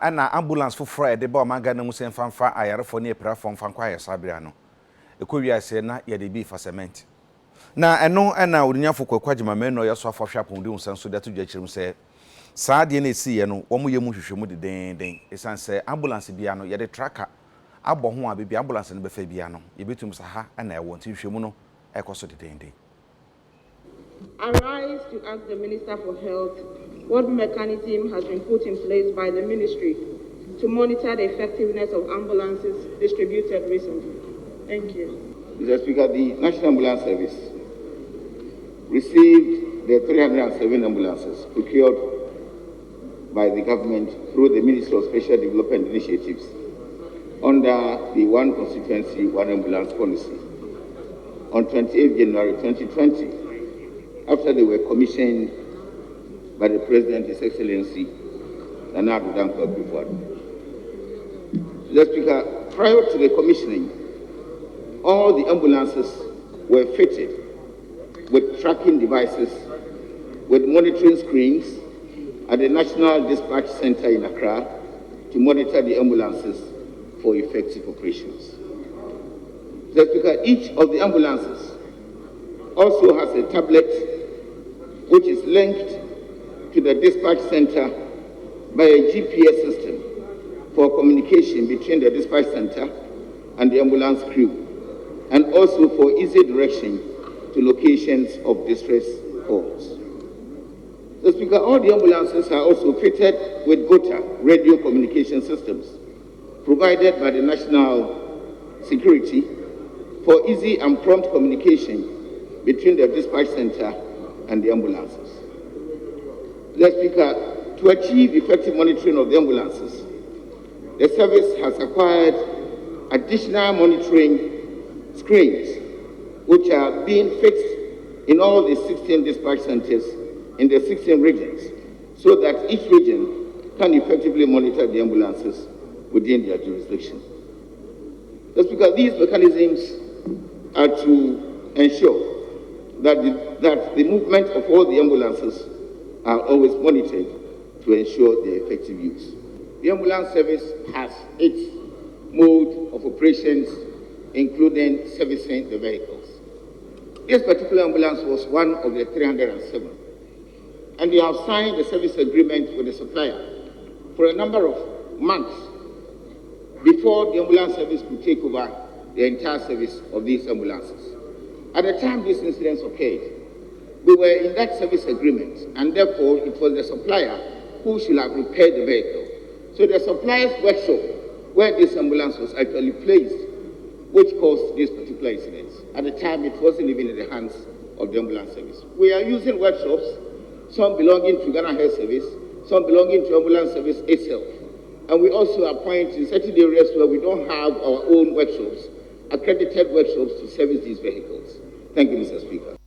ana ambulance for Friday ba manga na musen fanfa ayarefo ne epirafo mfankwa ayesabria no ekowiase na ye de bi for cement na eno ana odinyafo kwakwagema meno yeso afofhwapon de unsanso de to dwachirim se saa de na esi ye no wo mo ye mu hwehwemu de den esan se ambulance bia no ye de tracker abọ ho a bia ambulance no befa bia no ye betum sa ha ana ye wonti hwehwemu no ekoso de den. Arise to ask the Minister for Health what mechanism has been put in place by the Ministry to monitor the effectiveness of ambulances distributed recently. Thank you. Mr. Speaker, the National Ambulance Service received the 307 ambulances procured by the government through the Ministry of Special Development Initiatives under the One Constituency, One Ambulance policy on 28 January 2020. After they were commissioned by the President, His Excellency, Nana Addo Dankwa Akufo-Addo. Mr. Speaker, prior to the commissioning, all the ambulances were fitted with tracking devices, with monitoring screens at the National Dispatch Center in Accra to monitor the ambulances for effective operations. Mr. Speaker, each of the ambulances also has a tablet which is linked to the dispatch center by a GPS system for communication between the dispatch center and the ambulance crew, and also for easy direction to locations of distress calls. Mr. Speaker, all the ambulances are also fitted with GOTA radio communication systems provided by the National Security for easy and prompt communication between the dispatch center and the ambulances. Mr. Speaker, to achieve effective monitoring of the ambulances, the service has acquired additional monitoring screens which are being fixed in all the 16 dispatch centers in the 16 regions so that each region can effectively monitor the ambulances within their jurisdiction. Mr. Speaker, these mechanisms are to ensure that the movement of all the ambulances are always monitored to ensure their effective use. The ambulance service has its mode of operations, including servicing the vehicles. This particular ambulance was one of the 307, and they have signed a service agreement with the supplier for a number of months before the ambulance service could take over the entire service of these ambulances. At the time these incidents occurred, we were in that service agreement, and therefore it was the supplier who should have repaired the vehicle. So the supplier's workshop, where this ambulance was actually placed, which caused these particular incidents. At the time, it wasn't even in the hands of the ambulance service. We are using workshops, some belonging to Ghana Health Service, some belonging to ambulance service itself. And we also appoint in certain areas where we don't have our own workshops, accredited workshops to service these vehicles. Thank you, Mr. Speaker.